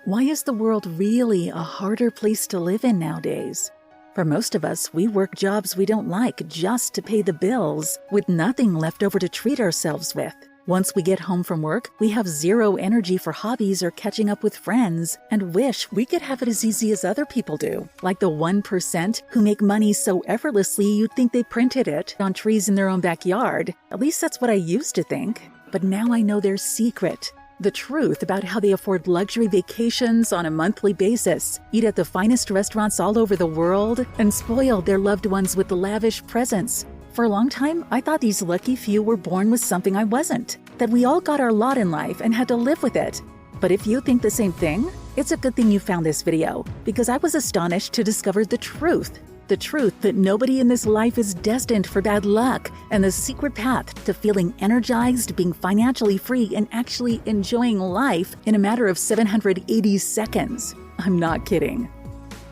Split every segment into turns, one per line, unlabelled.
Why is the world really a harder place to live in nowadays? For most of us, we work jobs we don't like just to pay the bills, with nothing left over to treat ourselves with. Once we get home from work, we have zero energy for hobbies or catching up with friends, and wish we could have it as easy as other people do, like the 1% who make money so effortlessly you'd think they printed it on trees in their own backyard. At least that's what I used to think. But now I know their secret. The truth about how they afford luxury vacations on a monthly basis, eat at the finest restaurants all over the world, and spoil their loved ones with lavish presents. For a long time, I thought these lucky few were born with something I wasn't, that we all got our lot in life and had to live with it. But if you think the same thing, it's a good thing you found this video, because I was astonished to discover the truth. The truth that nobody in this life is destined for bad luck, and the secret path to feeling energized, being financially free, and actually enjoying life in a matter of 780 seconds. I'm not kidding.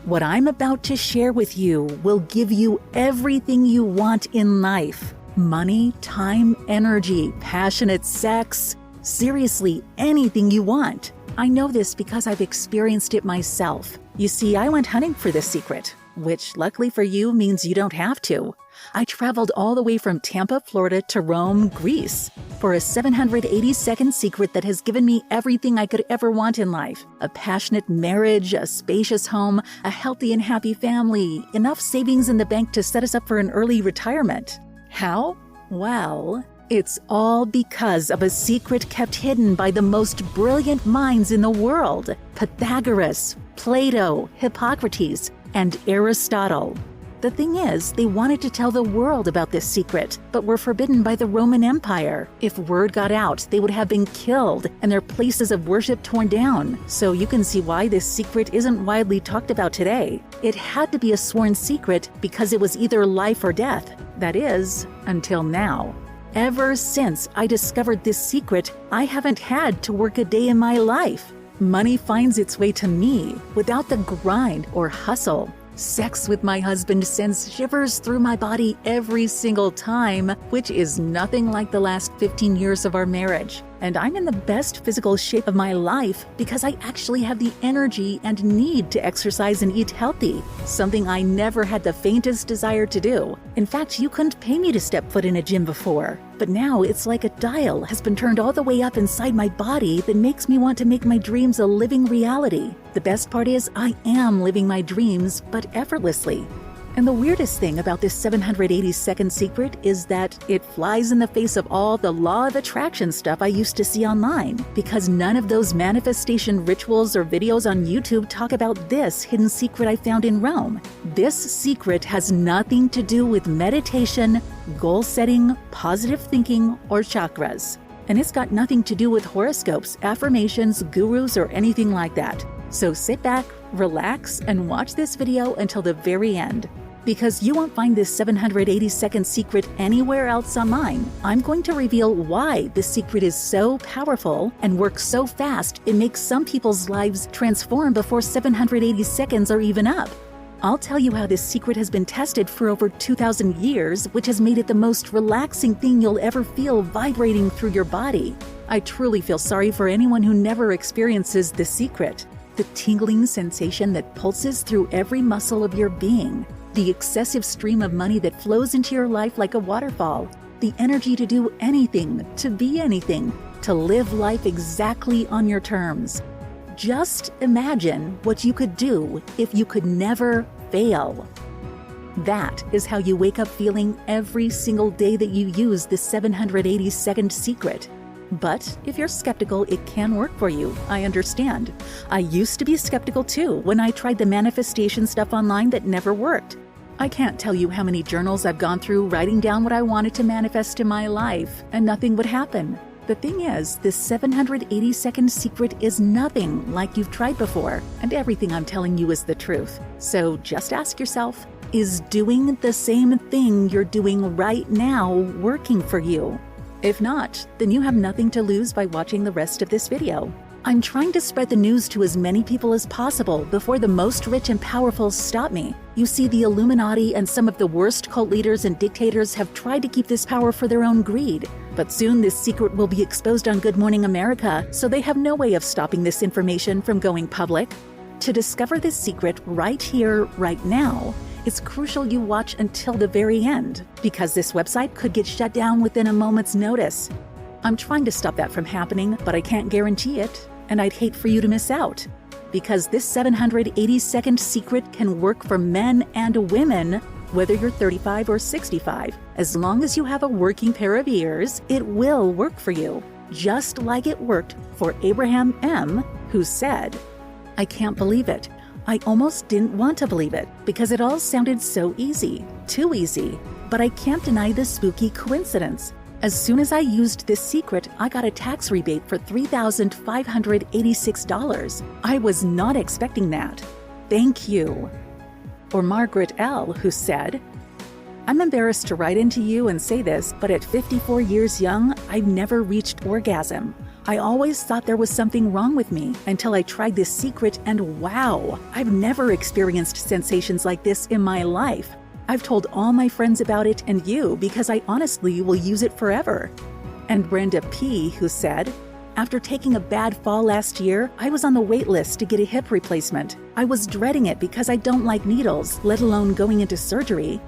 What I'm about to share with you will give you everything you want in life. Money, time, energy, passionate sex. Seriously, anything you want. I know this because I've experienced it myself. You see, I went hunting for this secret, which luckily for you means you don't have to. I traveled all the way from Tampa, Florida to Rome, Greece, for a 780-second secret that has given me everything I could ever want in life. A passionate marriage, a spacious home, a healthy and happy family, enough savings in the bank to set us up for an early retirement. How? Well, it's all because of a secret kept hidden by the most brilliant minds in the world: Pythagoras, Plato, Hippocrates, and Aristotle. The thing is, they wanted to tell the world about this secret, but were forbidden by the Roman Empire. If word got out, they would have been killed and their places of worship torn down. So you can see why this secret isn't widely talked about today. It had to be a sworn secret because it was either life or death. That is, until now. Ever since I discovered this secret, I haven't had to work a day in my life. Money finds its way to me without the grind or hustle. Sex with my husband sends shivers through my body every single time, which is nothing like the last 15 years of our marriage. And I'm in the best physical shape of my life because I actually have the energy and need to exercise and eat healthy, something I never had the faintest desire to do. In fact, you couldn't pay me to step foot in a gym before. But now it's like a dial has been turned all the way up inside my body that makes me want to make my dreams a living reality. The best part is I am living my dreams, but effortlessly. And the weirdest thing about this 780-second secret is that it flies in the face of all the law of attraction stuff I used to see online, because none of those manifestation rituals or videos on YouTube talk about this hidden secret I found in Rome. This secret has nothing to do with meditation, goal setting, positive thinking, or chakras. And it's got nothing to do with horoscopes, affirmations, gurus, or anything like that. So sit back, relax, and watch this video until the very end. Because you won't find this 780-second secret anywhere else online. I'm going to reveal why this secret is so powerful and works so fast it makes some people's lives transform before 780 seconds are even up. I'll tell you how this secret has been tested for over 2,000 years, which has made it the most relaxing thing you'll ever feel vibrating through your body. I truly feel sorry for anyone who never experiences this secret. The tingling sensation that pulses through every muscle of your being. The excessive stream of money that flows into your life like a waterfall. The energy to do anything, to be anything, to live life exactly on your terms. Just imagine what you could do if you could never fail. That is how you wake up feeling every single day that you use the 780-second secret. But if you're skeptical, it can work for you. I understand. I used to be skeptical too when I tried the manifestation stuff online that never worked. I can't tell you how many journals I've gone through writing down what I wanted to manifest in my life, and nothing would happen. The thing is, this 780-second secret is nothing like you've tried before, and everything I'm telling you is the truth. So just ask yourself, is doing the same thing you're doing right now working for you? If not, then you have nothing to lose by watching the rest of this video. I'm trying to spread the news to as many people as possible before the most rich and powerful stop me. You see, the Illuminati and some of the worst cult leaders and dictators have tried to keep this power for their own greed. But soon this secret will be exposed on Good Morning America, so they have no way of stopping this information from going public. To discover this secret right here, right now, it's crucial you watch until the very end, because this website could get shut down within a moment's notice. I'm trying to stop that from happening, but I can't guarantee it, and I'd hate for you to miss out. Because this 780-second secret can work for men and women, whether you're 35 or 65. As long as you have a working pair of ears, it will work for you. Just like it worked for Abraham M., who said, "I can't believe it. I almost didn't want to believe it because it all sounded so easy, too easy. But I can't deny the spooky coincidence. As soon as I used this secret, I got a tax rebate for $3,586. I was not expecting that. Thank you." Or Margaret L., who said, "I'm embarrassed to write into you and say this, but at 54 years young, I've never reached orgasm. I always thought there was something wrong with me until I tried this secret, and wow, I've never experienced sensations like this in my life. I've told all my friends about it and you because I honestly will use it forever." And Brenda P., who said, "After taking a bad fall last year, I was on the wait list to get a hip replacement. I was dreading it because I don't like needles, let alone going into surgery.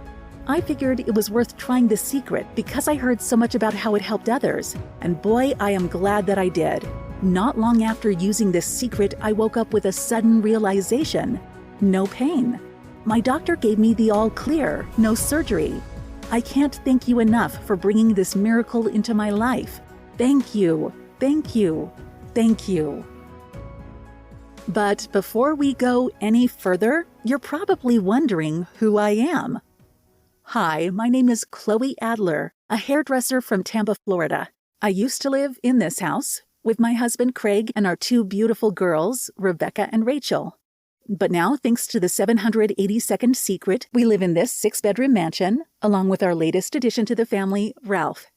I figured it was worth trying the secret because I heard so much about how it helped others. And boy, I am glad that I did. Not long after using this secret, I woke up with a sudden realization. No pain. My doctor gave me the all clear, no surgery. I can't thank you enough for bringing this miracle into my life. Thank you, thank you, thank you." But before we go any further, you're probably wondering who I am. Hi, my name is Chloe Adler, a hairdresser from Tampa, Florida. I used to live in this house with my husband Craig and our two beautiful girls, Rebecca and Rachel. But now, thanks to the 780-second secret, we live in this 6-bedroom mansion, along with our latest addition to the family, Ralph.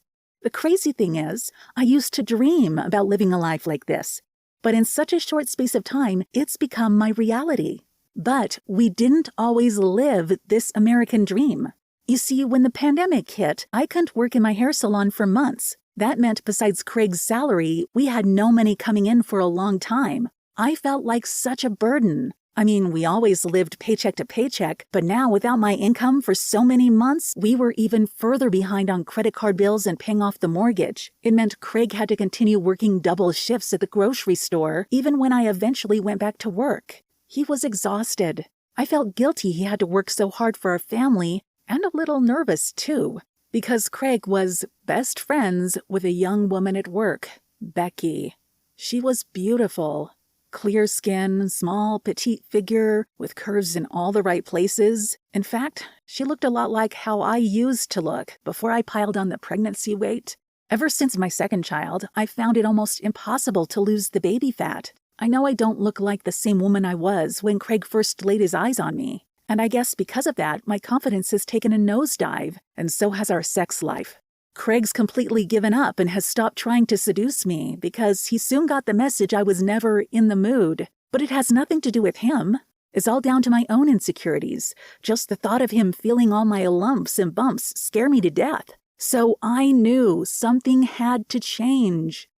The crazy thing is, I used to dream about living a life like this. But in such a short space of time, it's become my reality. But we didn't always live this American dream. You see, when the pandemic hit, I couldn't work in my hair salon for months. That meant besides Craig's salary, we had no money coming in for a long time. I felt like such a burden. I mean, we always lived paycheck to paycheck, but now without my income for so many months, we were even further behind on credit card bills and paying off the mortgage. It meant Craig had to continue working double shifts at the grocery store, even when I eventually went back to work. He was exhausted. I felt guilty he had to work so hard for our family, and a little nervous too, because Craig was best friends with a young woman at work, Becky. She was beautiful. Clear skin, small, petite figure, with curves in all the right places. In fact, she looked a lot like how I used to look before I piled on the pregnancy weight. Ever since my second child, I found it almost impossible to lose the baby fat. I know I don't look like the same woman I was when Craig first laid his eyes on me. And I guess because of that, my confidence has taken a nosedive, and so has our sex life. Craig's completely given up and has stopped trying to seduce me because he soon got the message I was never in the mood. But it has nothing to do with him. It's all down to my own insecurities. Just the thought of him feeling all my lumps and bumps scare me to death. So I knew something had to change.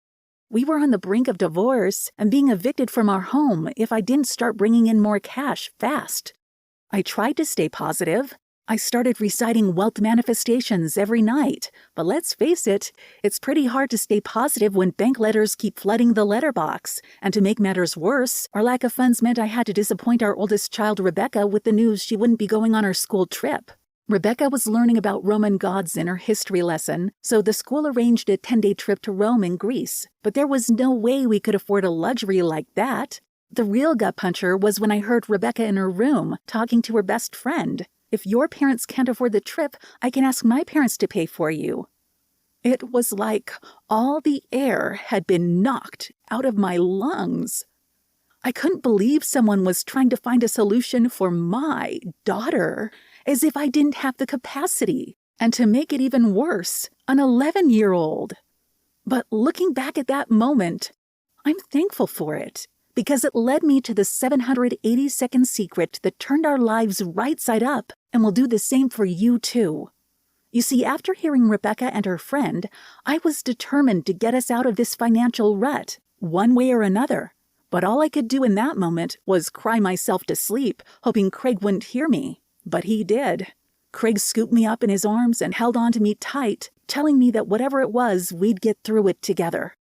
We were on the brink of divorce and being evicted from our home if I didn't start bringing in more cash fast. I tried to stay positive. I started reciting wealth manifestations every night. But let's face it, it's pretty hard to stay positive when bank letters keep flooding the letterbox. And to make matters worse, our lack of funds meant I had to disappoint our oldest child, Rebecca, with the news she wouldn't be going on her school trip. Rebecca was learning about Roman gods in her history lesson, so the school arranged a 10-day trip to Rome and Greece. But there was no way we could afford a luxury like that. The real gut puncher was when I heard Rebecca in her room talking to her best friend. "If your parents can't afford the trip, I can ask my parents to pay for you." It was like all the air had been knocked out of my lungs. I couldn't believe someone was trying to find a solution for my daughter, as if I didn't have the capacity. And to make it even worse, an 11-year-old. But looking back at that moment, I'm thankful for it. Because it led me to the 780-second secret that turned our lives right side up and will do the same for you too. You see, after hearing Rebecca and her friend, I was determined to get us out of this financial rut, one way or another. But all I could do in that moment was cry myself to sleep, hoping Craig wouldn't hear me. But he did. Craig scooped me up in his arms and held on to me tight, telling me that whatever it was, we'd get through it together.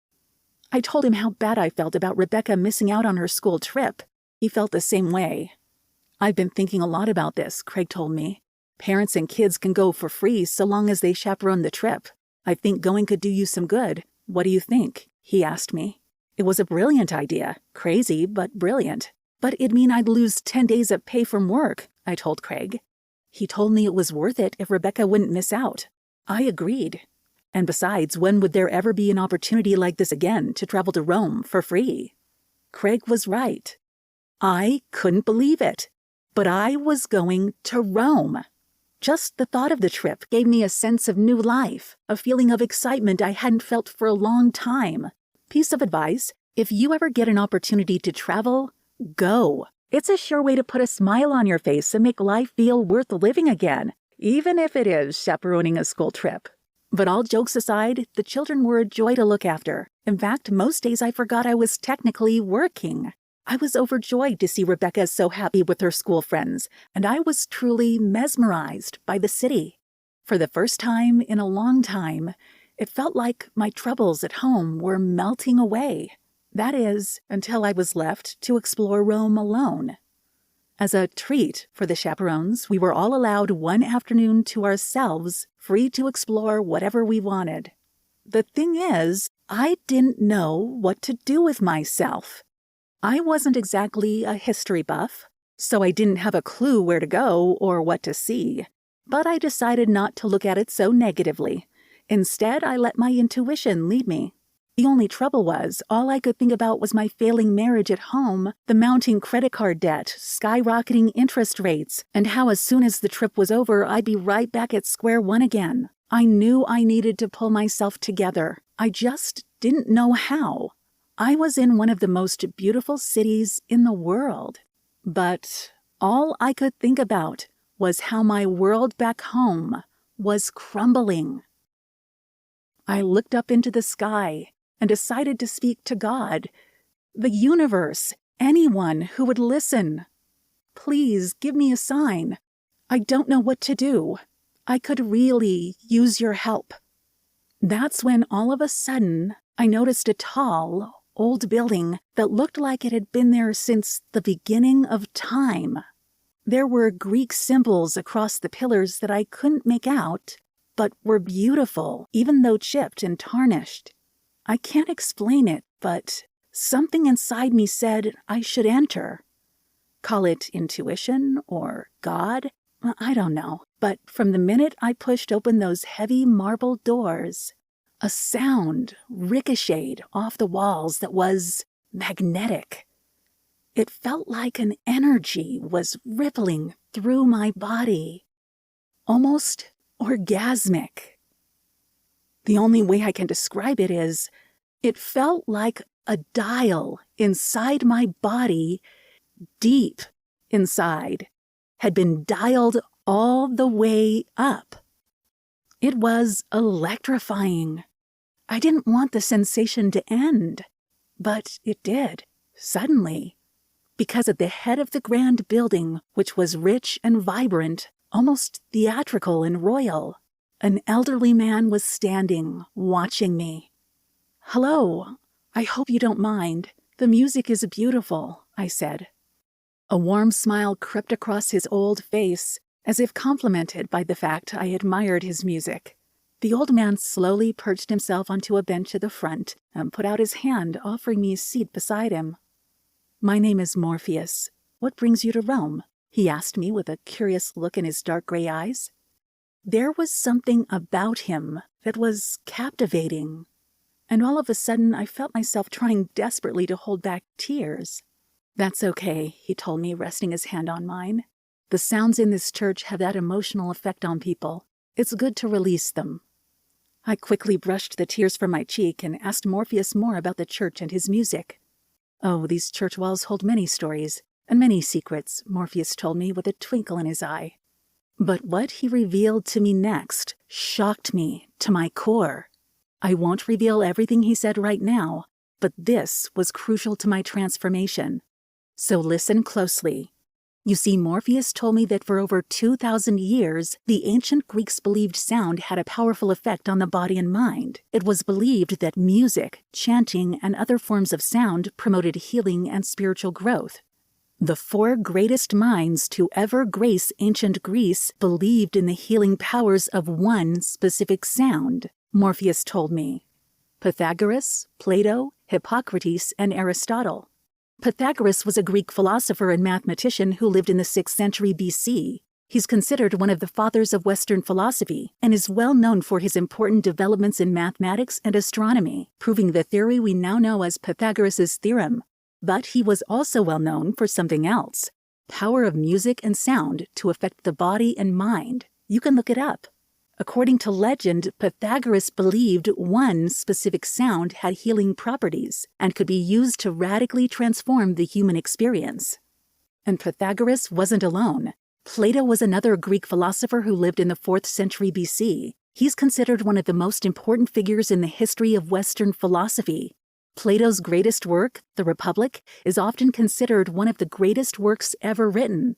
I told him how bad I felt about Rebecca missing out on her school trip. He felt the same way. I've been thinking a lot about this, Craig told me. Parents and kids can go for free so long as they chaperone the trip. I think going could do you some good. What do you think? He asked me. It was a brilliant idea. Crazy, but brilliant. But it'd mean I'd lose 10 days of pay from work, I told Craig. He told me it was worth it if Rebecca wouldn't miss out. I agreed. And besides, when would there ever be an opportunity like this again to travel to Rome for free? Craig was right. I couldn't believe it. But I was going to Rome. Just the thought of the trip gave me a sense of new life, a feeling of excitement I hadn't felt for a long time. Piece of advice, if you ever get an opportunity to travel, go. It's a sure way to put a smile on your face and make life feel worth living again, even if it is chaperoning a school trip. But all jokes aside, the children were a joy to look after. In fact, most days I forgot I was technically working. I was overjoyed to see Rebecca so happy with her school friends, and I was truly mesmerized by the city. For the first time in a long time, it felt like my troubles at home were melting away. That is, until I was left to explore Rome alone. As a treat for the chaperones, we were all allowed one afternoon to ourselves, free to explore whatever we wanted. The thing is, I didn't know what to do with myself. I wasn't exactly a history buff, so I didn't have a clue where to go or what to see. But I decided not to look at it so negatively. Instead, I let my intuition lead me. The only trouble was, all I could think about was my failing marriage at home, the mounting credit card debt, skyrocketing interest rates, and how as soon as the trip was over, I'd be right back at square one again. I knew I needed to pull myself together. I just didn't know how. I was in one of the most beautiful cities in the world, but all I could think about was how my world back home was crumbling. I looked up into the sky and decided to speak to God, the universe, anyone who would listen. Please give me a sign. I don't know what to do. I could really use your help. That's when all of a sudden I noticed a tall, old building that looked like it had been there since the beginning of time. There were Greek symbols across the pillars that I couldn't make out, but were beautiful, even though chipped and tarnished. I can't explain it, but something inside me said I should enter. Call it intuition or God, I don't know. But from the minute I pushed open those heavy marble doors, a sound ricocheted off the walls that was magnetic. It felt like an energy was rippling through my body, almost orgasmic. The only way I can describe it is, it felt like a dial inside my body, deep inside, had been dialed all the way up. It was electrifying. I didn't want the sensation to end, but it did, suddenly. Because at the head of the grand building, which was rich and vibrant, almost theatrical and royal, an elderly man was standing, watching me. "Hello, I hope you don't mind. The music is beautiful," I said. A warm smile crept across his old face, as if complimented by the fact I admired his music. The old man slowly perched himself onto a bench at the front and put out his hand, offering me a seat beside him. "My name is Morpheus. What brings you to Rome?" he asked me with a curious look in his dark gray eyes. There was something about him that was captivating, and all of a sudden I felt myself trying desperately to hold back tears. "That's okay," he told me, resting his hand on mine. "The sounds in this church have that emotional effect on people. It's good to release them." I quickly brushed the tears from my cheek and asked Morpheus more about the church and his music. "Oh, these church walls hold many stories and many secrets," Morpheus told me with a twinkle in his eye. But what he revealed to me next shocked me to my core. I won't reveal everything he said right now, but this was crucial to my transformation. So listen closely. You see, Morpheus told me that for over 2,000 years, the ancient Greeks believed sound had a powerful effect on the body and mind. It was believed that music, chanting, and other forms of sound promoted healing and spiritual growth. The 4 greatest minds to ever grace ancient Greece believed in the healing powers of one specific sound, Morpheus told me. Pythagoras, Plato, Hippocrates, and Aristotle. Pythagoras was a Greek philosopher and mathematician who lived in the 6th century BC. He's considered one of the fathers of Western philosophy and is well known for his important developments in mathematics and astronomy, proving the theory we now know as Pythagoras' theorem. But he was also well known for something else: power of music and sound to affect the body and mind. You can look it up. According to legend, Pythagoras believed one specific sound had healing properties and could be used to radically transform the human experience. And Pythagoras wasn't alone. Plato was another Greek philosopher who lived in the 4th century BC. He's considered one of the most important figures in the history of Western philosophy. Plato's greatest work, The Republic, is often considered one of the greatest works ever written.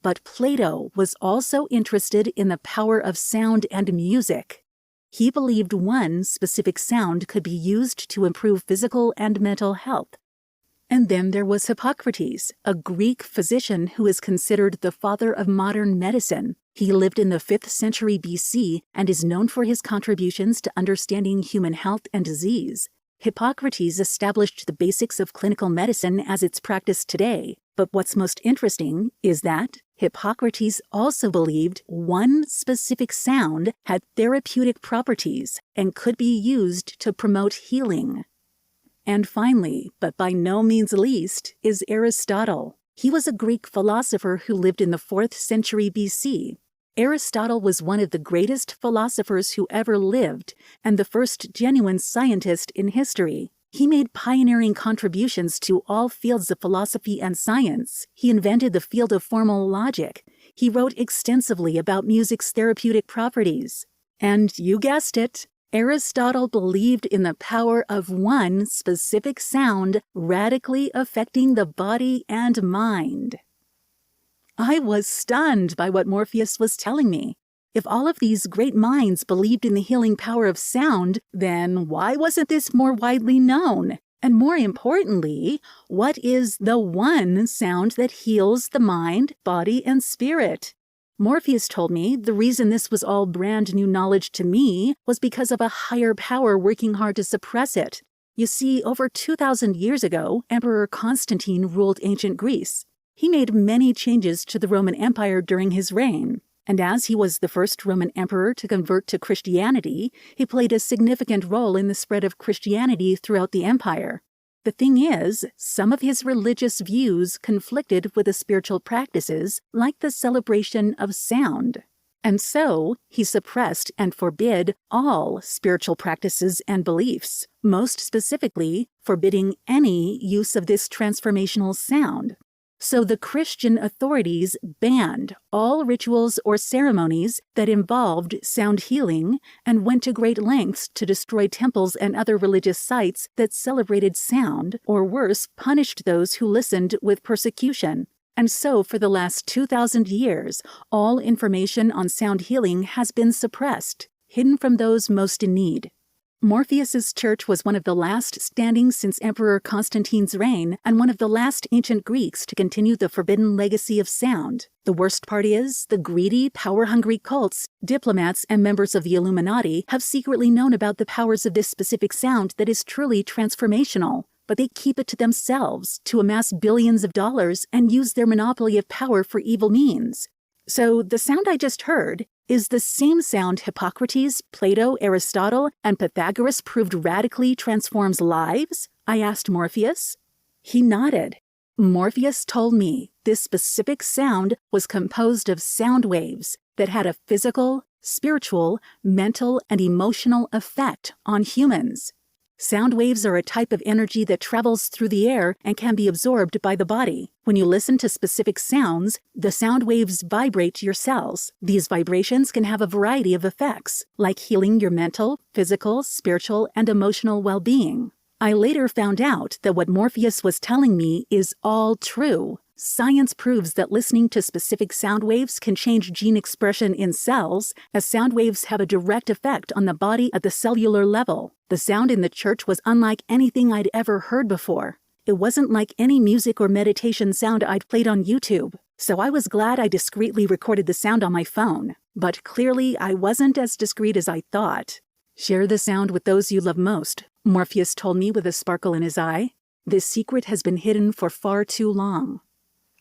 But Plato was also interested in the power of sound and music. He believed one specific sound could be used to improve physical and mental health. And then there was Hippocrates, a Greek physician who is considered the father of modern medicine. He lived in the 5th century BC and is known for his contributions to understanding human health and disease. Hippocrates established the basics of clinical medicine as it's practiced today. But what's most interesting is that Hippocrates also believed one specific sound had therapeutic properties and could be used to promote healing. And finally, but by no means least, is Aristotle. He was a Greek philosopher who lived in the 4th century BC. Aristotle was one of the greatest philosophers who ever lived and the first genuine scientist in history. He made pioneering contributions to all fields of philosophy and science. He invented the field of formal logic. He wrote extensively about music's therapeutic properties. And you guessed it, Aristotle believed in the power of one specific sound radically affecting the body and mind. I was stunned by what Morpheus was telling me. If all of these great minds believed in the healing power of sound, then why wasn't this more widely known? And more importantly, what is the one sound that heals the mind, body, and spirit? Morpheus told me the reason this was all brand new knowledge to me was because of a higher power working hard to suppress it. You see, over 2,000 years ago, Emperor Constantine ruled ancient Greece. He made many changes to the Roman Empire during his reign. And as he was the first Roman emperor to convert to Christianity, he played a significant role in the spread of Christianity throughout the empire. The thing is, some of his religious views conflicted with the spiritual practices, like the celebration of sound. And so, he suppressed and forbid all spiritual practices and beliefs, most specifically, forbidding any use of this transformational sound. So the Christian authorities banned all rituals or ceremonies that involved sound healing and went to great lengths to destroy temples and other religious sites that celebrated sound, or worse, punished those who listened with persecution. And so for the last 2,000 years, all information on sound healing has been suppressed, hidden from those most in need. Morpheus's church was one of the last standing since Emperor Constantine's reign and one of the last ancient Greeks to continue the forbidden legacy of sound. The worst part is, the greedy, power-hungry cults, diplomats, and members of the Illuminati have secretly known about the powers of this specific sound that is truly transformational. But they keep it to themselves to amass billions of dollars and use their monopoly of power for evil means. So the sound I just heard is the same sound Hippocrates, Plato, Aristotle, and Pythagoras proved radically transforms lives? I asked Morpheus. He nodded. Morpheus told me this specific sound was composed of sound waves that had a physical, spiritual, mental, and emotional effect on humans. Sound waves are a type of energy that travels through the air and can be absorbed by the body. When you listen to specific sounds, the sound waves vibrate your cells. These vibrations can have a variety of effects, like healing your mental, physical, spiritual, and emotional well-being. I later found out that what Morpheus was telling me is all true. Science proves that listening to specific sound waves can change gene expression in cells, as sound waves have a direct effect on the body at the cellular level. The sound in the church was unlike anything I'd ever heard before. It wasn't like any music or meditation sound I'd played on YouTube, so I was glad I discreetly recorded the sound on my phone. But clearly, I wasn't as discreet as I thought. Share the sound with those you love most, Morpheus told me with a sparkle in his eye. This secret has been hidden for far too long.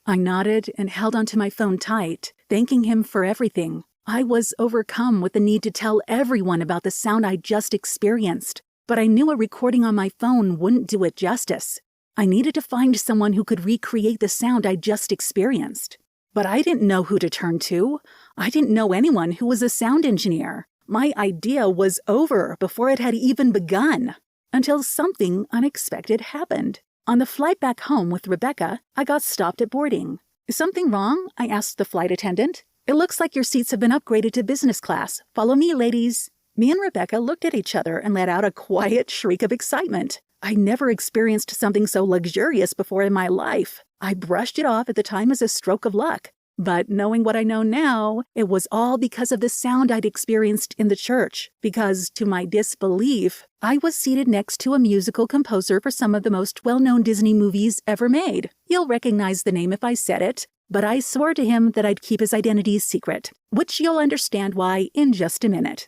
I nodded and held onto my phone tight, thanking him for everything. I was overcome with the need to tell everyone about the sound I just experienced, but I knew a recording on my phone wouldn't do it justice. I needed to find someone who could recreate the sound I just experienced. But I didn't know who to turn to. I didn't know anyone who was a sound engineer. My idea was over before it had even begun, until something unexpected happened. On the flight back home with Rebecca, I got stopped at boarding. "Is something wrong?" I asked the flight attendant. "It looks like your seats have been upgraded to business class. Follow me, ladies." Me and Rebecca looked at each other and let out a quiet shriek of excitement. I never experienced something so luxurious before in my life. I brushed it off at the time as a stroke of luck. But knowing what I know now, it was all because of the sound I'd experienced in the church. Because, to my disbelief, I was seated next to a musical composer for some of the most well-known Disney movies ever made. You'll recognize the name if I said it, but I swore to him that I'd keep his identity secret, which you'll understand why in just a minute.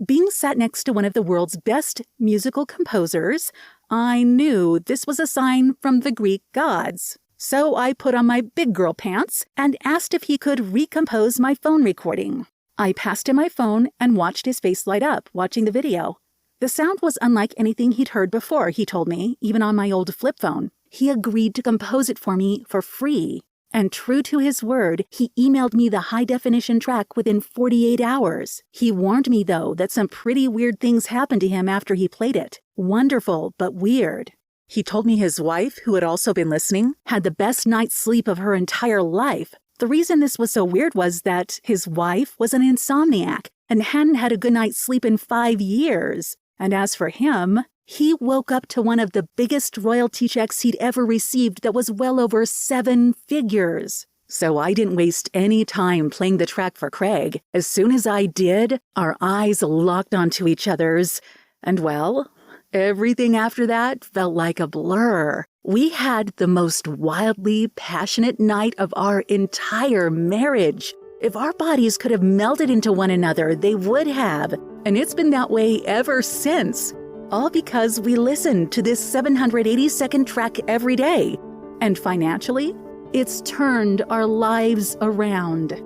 Being sat next to one of the world's best musical composers, I knew this was a sign from the Greek gods. So I put on my big girl pants and asked if he could recompose my phone recording. I passed him my phone and watched his face light up, watching the video. The sound was unlike anything he'd heard before, he told me, even on my old flip phone. He agreed to compose it for me for free. And true to his word, he emailed me the high-definition track within 48 hours. He warned me, though, that some pretty weird things happened to him after he played it. Wonderful, but weird. He told me his wife, who had also been listening, had the best night's sleep of her entire life. The reason this was so weird was that his wife was an insomniac and hadn't had a good night's sleep in 5 years. And as for him, he woke up to one of the biggest royalty checks he'd ever received that was well over 7 figures. So I didn't waste any time playing the track for Craig. As soon as I did, our eyes locked onto each other's, and well, everything after that felt like a blur. We had the most wildly passionate night of our entire marriage. If our bodies could have melded into one another, they would have. And it's been that way ever since. All because we listened to this 780-second track every day. And financially, it's turned our lives around.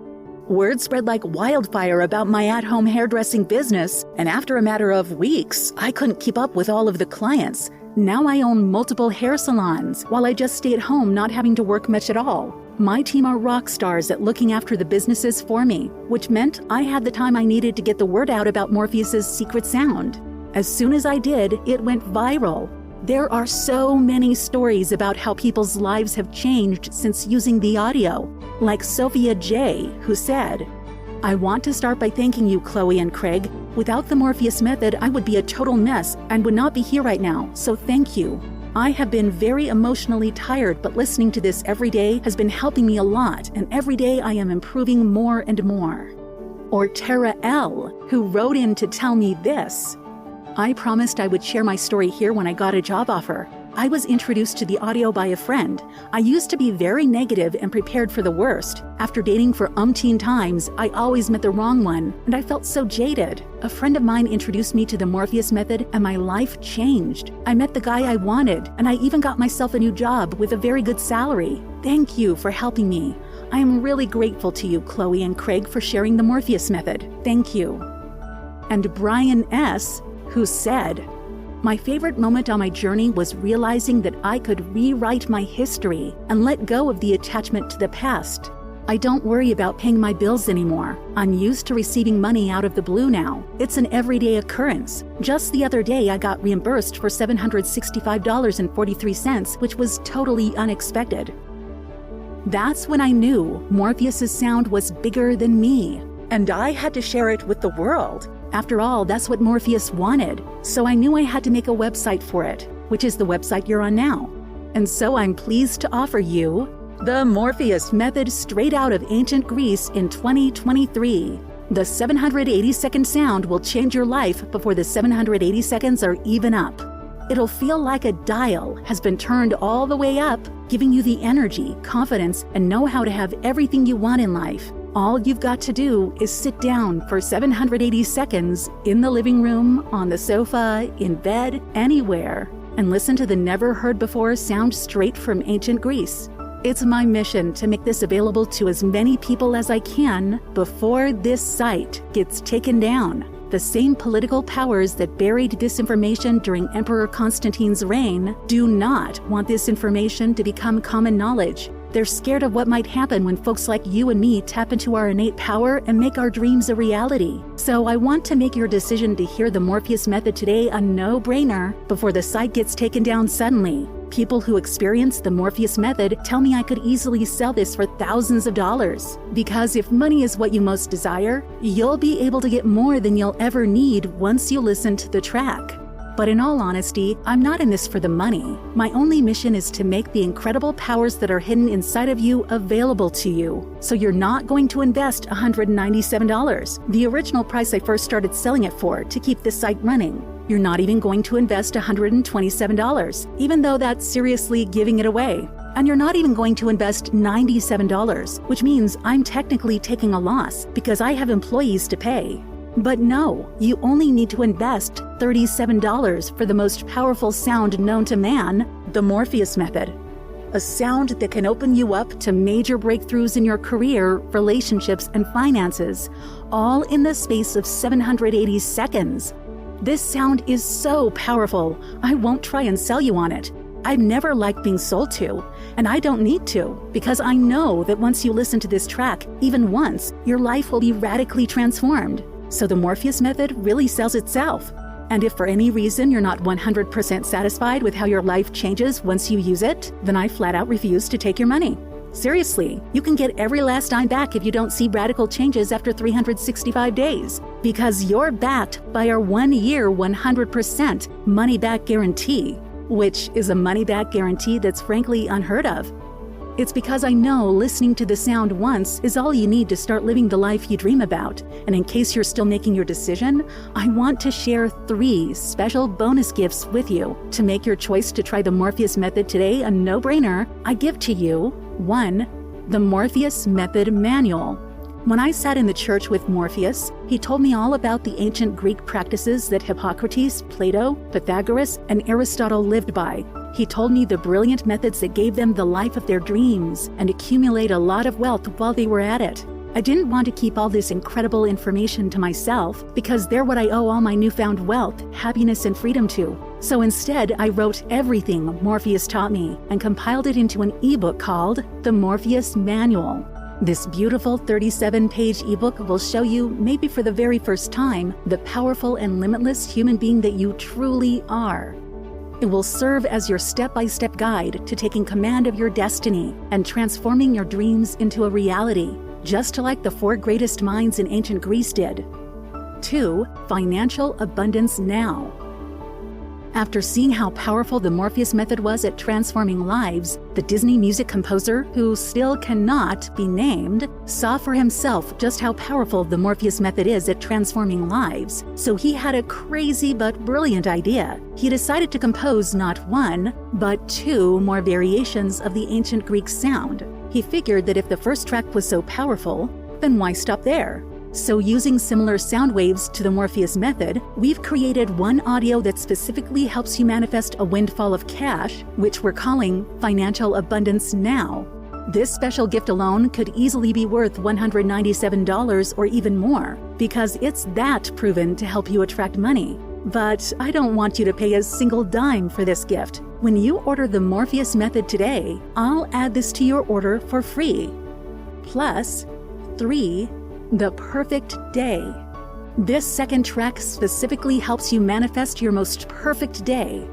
Word spread like wildfire about my at-home hairdressing business, and after a matter of weeks, I couldn't keep up with all of the clients. Now I own multiple hair salons, while I just stay at home not having to work much at all. My team are rock stars at looking after the businesses for me, which meant I had the time I needed to get the word out about Morpheus's secret sound. As soon as I did, it went viral. There are so many stories about how people's lives have changed since using the audio, like Sophia J., who said, "I want to start by thanking you, Chloe and Craig. Without the Morpheus Method, I would be a total mess and would not be here right now, so thank you. I have been very emotionally tired, but listening to this every day has been helping me a lot, and every day I am improving more and more." Or Tara L., who wrote in to tell me this, "I promised I would share my story here when I got a job offer. I was introduced to the audio by a friend. I used to be very negative and prepared for the worst. After dating for umpteen times, I always met the wrong one, and I felt so jaded. A friend of mine introduced me to the Morpheus Method, and my life changed. I met the guy I wanted, and I even got myself a new job with a very good salary. Thank you for helping me. I am really grateful to you, Chloe and Craig, for sharing the Morpheus Method. Thank you." And Brian S., who said, "My favorite moment on my journey was realizing that I could rewrite my history and let go of the attachment to the past. I don't worry about paying my bills anymore. I'm used to receiving money out of the blue now. It's an everyday occurrence. Just the other day, I got reimbursed for $765.43, which was totally unexpected. That's when I knew Morpheus's sound was bigger than me, and I had to share it with the world. After all, that's what Morpheus wanted, so I knew I had to make a website for it, which is the website you're on now. And so I'm pleased to offer you the Morpheus Method straight out of ancient Greece in 2023. The 780-second sound will change your life before the 780 seconds are even up. It'll feel like a dial has been turned all the way up, giving you the energy, confidence, and know-how to have everything you want in life. All you've got to do is sit down for 780 seconds in the living room, on the sofa, in bed, anywhere, and listen to the never-heard-before sound straight from ancient Greece. It's my mission to make this available to as many people as I can before this site gets taken down. The same political powers that buried this information during Emperor Constantine's reign do not want this information to become common knowledge. They're scared of what might happen when folks like you and me tap into our innate power and make our dreams a reality. So I want to make your decision to hear the Morpheus Method today a no-brainer before the site gets taken down suddenly. People who experience the Morpheus Method tell me I could easily sell this for thousands of dollars. Because if money is what you most desire, you'll be able to get more than you'll ever need once you listen to the track. But in all honesty, I'm not in this for the money. My only mission is to make the incredible powers that are hidden inside of you available to you. So you're not going to invest $197, the original price I first started selling it for, to keep this site running. You're not even going to invest $127, even though that's seriously giving it away. And you're not even going to invest $97, which means I'm technically taking a loss because I have employees to pay. But no, you only need to invest $37 for the most powerful sound known to man, the Morpheus Method. A sound that can open you up to major breakthroughs in your career, relationships, and finances, all in the space of 780 seconds. This sound is so powerful, I won't try and sell you on it. I've never liked being sold to, and I don't need to, because I know that once you listen to this track, even once, your life will be radically transformed. So the Morpheus Method really sells itself. And if for any reason you're not 100% satisfied with how your life changes once you use it, then I flat out refuse to take your money. Seriously, you can get every last dime back if you don't see radical changes after 365 days, because you're backed by our 1-year 100% money-back guarantee, which is a money-back guarantee that's frankly unheard of. It's because I know listening to the sound once is all you need to start living the life you dream about. And in case you're still making your decision, I want to share 3 special bonus gifts with you. To make your choice to try the Morpheus Method today a no-brainer, I give to you 1. The Morpheus Method Manual. When I sat in the church with Morpheus, he told me all about the ancient Greek practices that Hippocrates, Plato, Pythagoras, and Aristotle lived by. He told me the brilliant methods that gave them the life of their dreams and accumulate a lot of wealth while they were at it. I didn't want to keep all this incredible information to myself because they're what I owe all my newfound wealth, happiness, and freedom to. So instead, I wrote everything Morpheus taught me and compiled it into an ebook called The Morpheus Manual. This beautiful 37-page ebook will show you, maybe for the very first time, the powerful and limitless human being that you truly are. It will serve as your step-by-step guide to taking command of your destiny and transforming your dreams into a reality, just like the 4 greatest minds in ancient Greece did. 2. Financial Abundance Now. After seeing how powerful the Morpheus Method was at transforming lives, the Disney music composer, who still cannot be named, saw for himself just how powerful the Morpheus Method is at transforming lives. So he had a crazy but brilliant idea. He decided to compose not 1, but 2 more variations of the ancient Greek sound. He figured that if the first track was so powerful, then why stop there? So using similar sound waves to the Morpheus Method, we've created one audio that specifically helps you manifest a windfall of cash, which we're calling Financial Abundance Now. This special gift alone could easily be worth $197 or even more, because it's that proven to help you attract money. But I don't want you to pay a single dime for this gift. When you order the Morpheus Method today, I'll add this to your order for free. Plus, 3. The perfect day. This second track specifically helps you manifest your most perfect day.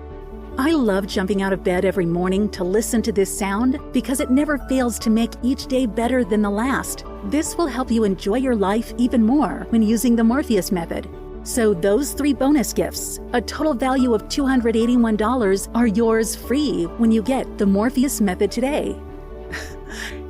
I love jumping out of bed every morning to listen to this sound because it never fails to make each day better than the last. This will help you enjoy your life even more when using the Morpheus Method. So those 3 bonus gifts, a total value of $281, are yours free when you get the Morpheus Method today.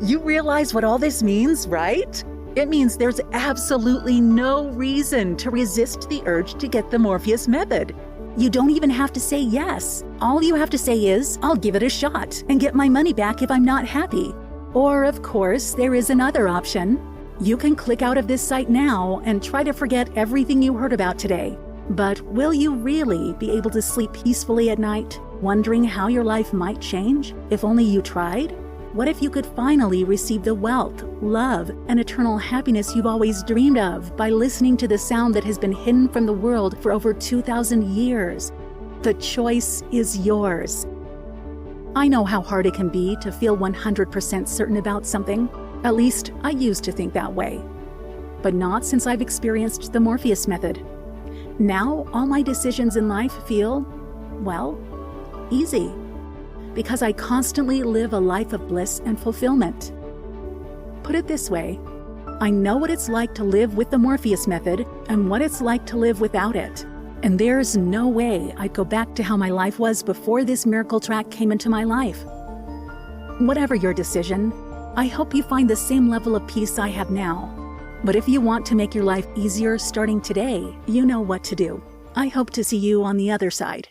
You realize what all this means, right? It means there's absolutely no reason to resist the urge to get the Morpheus Method. You don't even have to say yes. All you have to say is, I'll give it a shot and get my money back if I'm not happy. Or, of course, there is another option. You can click out of this site now and try to forget everything you heard about today. But will you really be able to sleep peacefully at night, wondering how your life might change if only you tried? What if you could finally receive the wealth, love, and eternal happiness you've always dreamed of by listening to the sound that has been hidden from the world for over 2,000 years? The choice is yours. I know how hard it can be to feel 100% certain about something. At least, I used to think that way. But not since I've experienced the Morpheus Method. Now, all my decisions in life feel, well, easy. Because I constantly live a life of bliss and fulfillment. Put it this way, I know what it's like to live with the Morpheus Method and what it's like to live without it. And there's no way I'd go back to how my life was before this miracle track came into my life. Whatever your decision, I hope you find the same level of peace I have now. But if you want to make your life easier starting today, you know what to do. I hope to see you on the other side.